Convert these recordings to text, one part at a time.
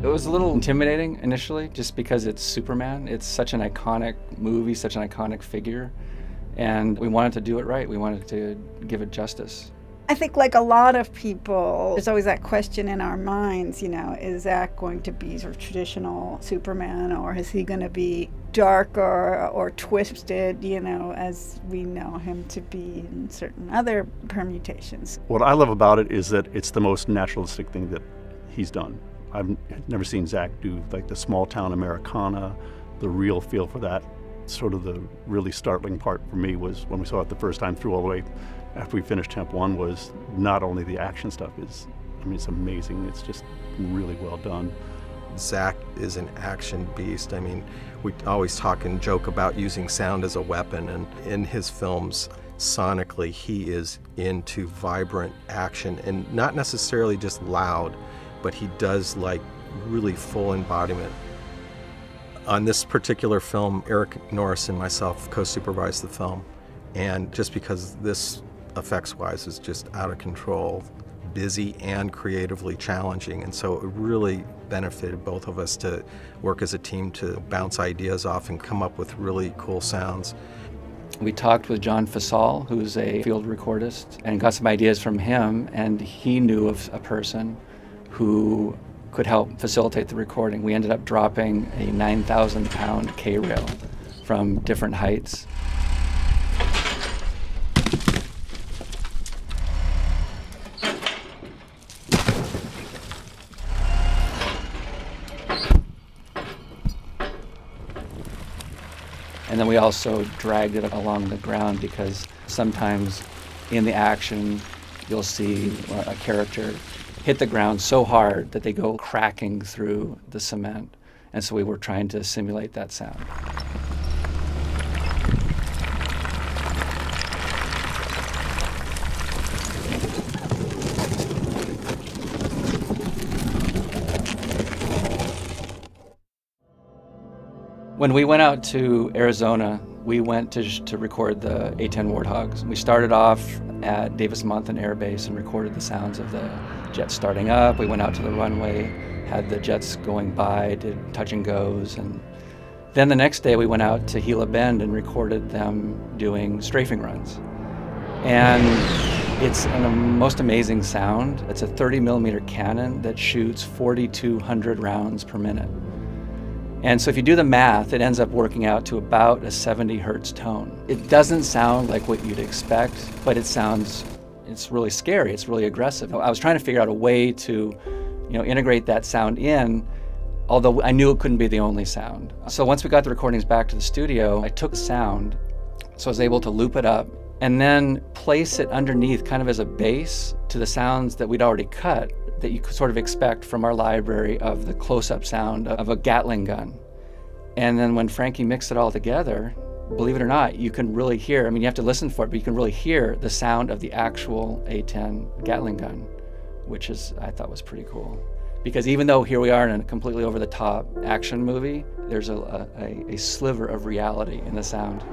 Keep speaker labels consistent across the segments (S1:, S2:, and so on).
S1: It was a little intimidating initially, just because it's Superman. It's such an iconic movie, such an iconic figure, and we wanted to do it right. We wanted to give it justice.
S2: I think like a lot of people, there's always that question in our minds, you know, is Zach going to be sort of traditional Superman, or is he going to be darker or twisted, you know, as we know him to be in certain other permutations?
S3: What I love about it is that it's the most naturalistic thing that he's done. I've never seen Zach do like the small town Americana, the real feel for that. Sort of the really startling part for me was when we saw it the first time through all the way after we finished Temp 1 was not only the action stuff is, I mean, it's amazing. It's just really well done.
S4: Zach is an action beast. I mean, we always talk and joke about using sound as a weapon, and in his films, sonically, he is into vibrant action, and not necessarily just loud, but he does like really full embodiment. On this particular film, Eric Norris and myself co-supervised the film, and just because this effects-wise is just out of control, busy and creatively challenging, and so it really benefited both of us to work as a team to bounce ideas off and come up with really cool sounds.
S1: We talked with John Fasal, who's a field recordist, and got some ideas from him, and he knew of a person who could help facilitate the recording. We ended up dropping a 9,000-pound K-rail from different heights. And then we also dragged it along the ground because sometimes in the action you'll see a character hit the ground so hard that they go cracking through the cement. And so we were trying to simulate that sound. When we went out to Arizona, we went to record the A-10 Warthogs. We started off at Davis-Monthan Air Base and recorded the sounds of the jets starting up. We went out to the runway, had the jets going by, did touch and goes, and then the next day we went out to Gila Bend and recorded them doing strafing runs. And it's a most amazing sound. It's a 30mm cannon that shoots 4,200 rounds per minute. And so if you do the math, it ends up working out to about a 70 hertz tone. It doesn't sound like what you'd expect, but it's really scary, it's really aggressive. I was trying to figure out a way to, integrate that sound in, although I knew it couldn't be the only sound. So once we got the recordings back to the studio, I took the sound, so I was able to loop it up, and then place it underneath kind of as a base to the sounds that we'd already cut, that you could sort of expect from our library of the close-up sound of a Gatling gun. And then when Frankie mixed it all together, believe it or not, you can really hear, you have to listen for it, but you can really hear the sound of the actual A-10 Gatling gun, which I thought was pretty cool. Because even though here we are in a completely over-the-top action movie, there's a sliver of reality in the sound.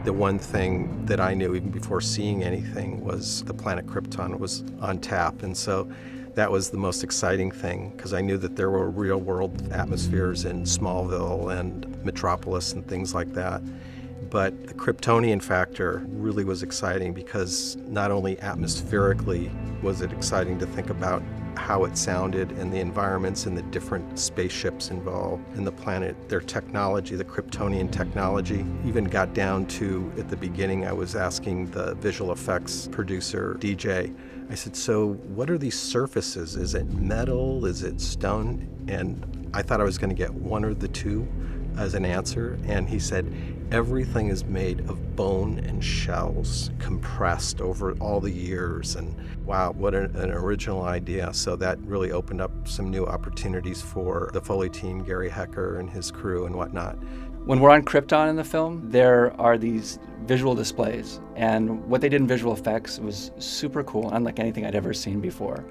S4: The one thing that I knew even before seeing anything was the planet Krypton was on tap, and so that was the most exciting thing, because I knew that there were real-world atmospheres in Smallville and Metropolis and things like that. But the Kryptonian factor really was exciting, because not only atmospherically was it exciting to think about how it sounded and the environments and the different spaceships involved in the planet, their technology, the Kryptonian technology, even got down to, at the beginning, I was asking the visual effects producer, DJ, I said, so what are these surfaces? Is it metal? Is it stone? And I thought I was going to get one or the two as an answer, and he said, everything is made of bone and shells compressed over all the years. And wow, what an original idea. So that really opened up some new opportunities for the Foley team, Gary Hecker and his crew and whatnot.
S1: When we're on Krypton in the film, there are these visual displays, and what they did in visual effects was super cool, unlike anything I'd ever seen before.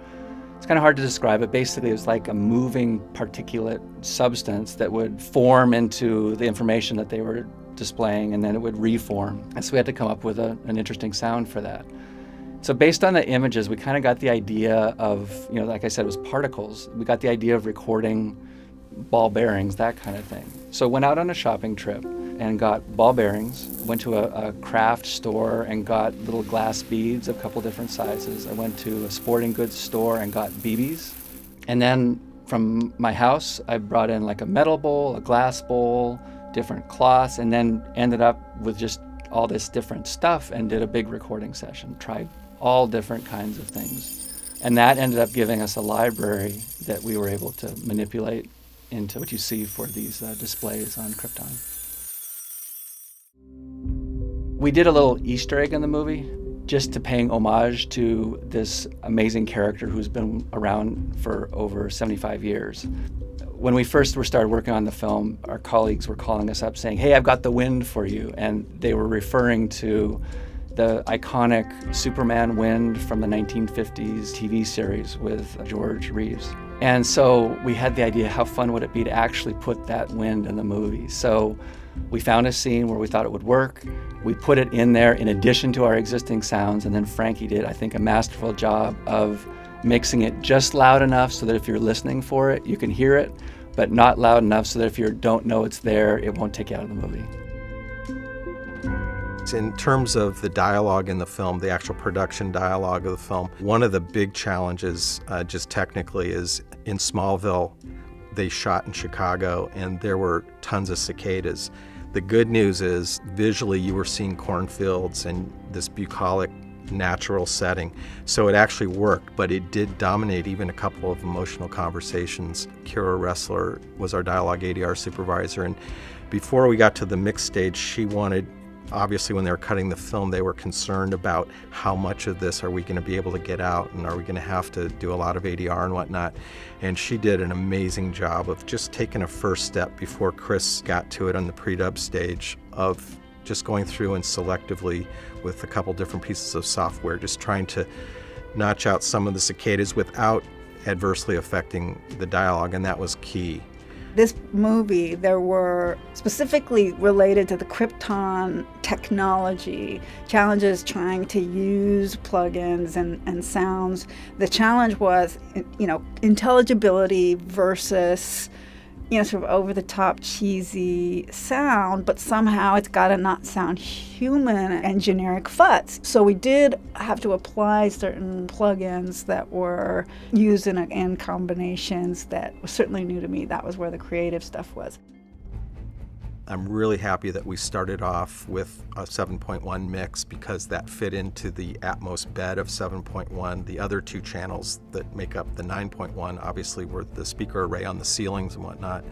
S1: It's kind of hard to describe, but basically it was like a moving particulate substance that would form into the information that they were displaying, and then it would reform. And so we had to come up with an interesting sound for that. So based on the images, we kind of got the idea of, like I said, it was particles. We got the idea of recording ball bearings, that kind of thing. So went out on a shopping trip and got ball bearings, went to a craft store and got little glass beads of a couple different sizes. I went to a sporting goods store and got BBs. And then from my house, I brought in like a metal bowl, a glass bowl, different cloths, and then ended up with just all this different stuff and did a big recording session, tried all different kinds of things. And that ended up giving us a library that we were able to manipulate into what you see for these displays on Krypton. We did a little Easter egg in the movie just to paying homage to this amazing character who's been around for over 75 years. When we first started working on the film, our colleagues were calling us up saying, "Hey, I've got the wind for you." And they were referring to the iconic Superman wind from the 1950s TV series with George Reeves. And so we had the idea, how fun would it be to actually put that wind in the movie? So we found a scene where we thought it would work. We put it in there in addition to our existing sounds, and then Frankie did, I think, a masterful job of mixing it just loud enough so that if you're listening for it, you can hear it, but not loud enough so that if you don't know it's there, it won't take you out of the movie.
S4: In terms of the dialogue in the film, the actual production dialogue of the film, one of the big challenges, just technically, is in Smallville, they shot in Chicago, and there were tons of cicadas. The good news is, visually, you were seeing cornfields and this bucolic natural setting. So it actually worked, but it did dominate even a couple of emotional conversations. Kira Ressler was our dialogue ADR supervisor, and before we got to the mix stage, she wanted, obviously when they were cutting the film, they were concerned about how much of this are we going to be able to get out, and are we going to have to do a lot of ADR and whatnot. And she did an amazing job of just taking a first step before Chris got to it on the pre-dub stage, of just going through and selectively with a couple different pieces of software, just trying to notch out some of the cicadas without adversely affecting the dialogue, and that was key.
S2: This movie, there were, specifically related to the Krypton technology, challenges trying to use plugins and sounds. The challenge was, intelligibility versus, sort of over-the-top cheesy sound, but somehow it's got to not sound human and generic futz. So we did have to apply certain plugins that were used in combinations that was certainly new to me. That was where the creative stuff was.
S4: I'm really happy that we started off with a 7.1 mix, because that fit into the Atmos bed of 7.1. The other two channels that make up the 9.1 obviously were the speaker array on the ceilings and whatnot.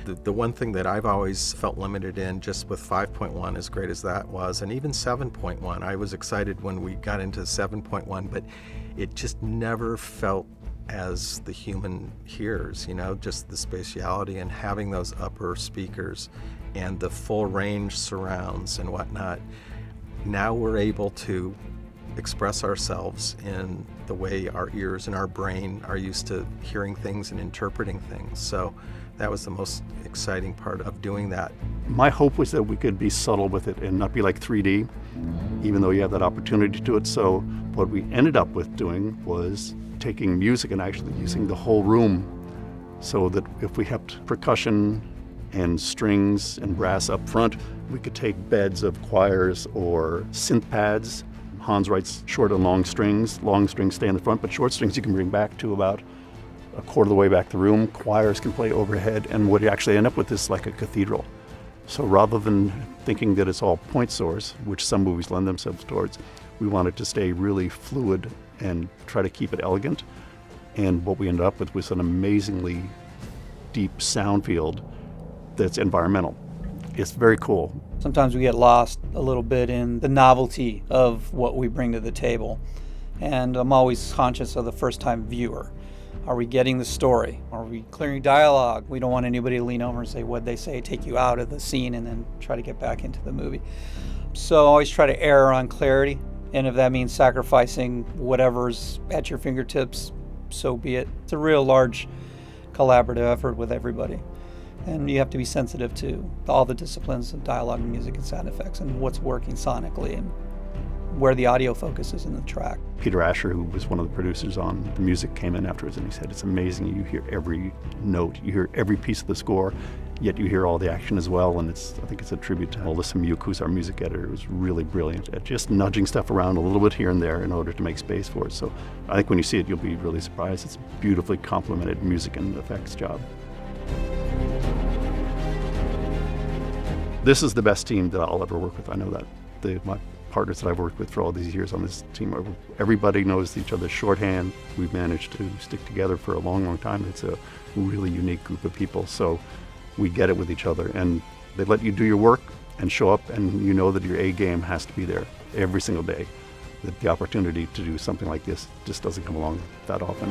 S4: The one thing that I've always felt limited in, just with 5.1, as great as that was, and even 7.1, I was excited when we got into 7.1, but it just never felt as the human hears, just the spatiality and having those upper speakers and the full range surrounds and whatnot. Now we're able to express ourselves in the way our ears and our brain are used to hearing things and interpreting things. So that was the most exciting part of doing that.
S3: My hope was that we could be subtle with it and not be like 3D, even though you have that opportunity to do it. So what we ended up with doing was taking music and actually using the whole room, so that if we had percussion and strings and brass up front, we could take beds of choirs or synth pads. Hans writes short and long strings. Long strings stay in the front, but short strings you can bring back to about a quarter of the way back the room. Choirs can play overhead, and what you actually end up with is like a cathedral. So rather than thinking that it's all point source, which some movies lend themselves towards, we wanted to stay really fluid and try to keep it elegant. And what we ended up with was an amazingly deep sound field that's environmental. It's very cool.
S5: Sometimes we get lost a little bit in the novelty of what we bring to the table. And I'm always conscious of the first-time viewer. Are we getting the story? Are we clearing dialogue? We don't want anybody to lean over and say, what'd they say, take you out of the scene and then try to get back into the movie. So I always try to err on clarity. And if that means sacrificing whatever's at your fingertips, so be it. It's a real large collaborative effort with everybody. And you have to be sensitive to all the disciplines of dialogue and music and sound effects and what's working sonically and where the audio focuses in the track.
S3: Peter Asher, who was one of the producers on the music, came in afterwards and he said, it's amazing. You hear every note, you hear every piece of the score, yet you hear all the action as well. And I think it's a tribute to Alyssa Muke, who's our music editor. It was really brilliant at just nudging stuff around a little bit here and there in order to make space for it. So I think when you see it, you'll be really surprised. It's a beautifully complemented music and effects job. This is the best team that I'll ever work with. I know that. My partners that I've worked with for all these years on this team, everybody knows each other's shorthand. We've managed to stick together for a long, long time. It's a really unique group of people, so we get it with each other. And they let you do your work and show up, and you know that your A game has to be there every single day. That the opportunity to do something like this just doesn't come along that often.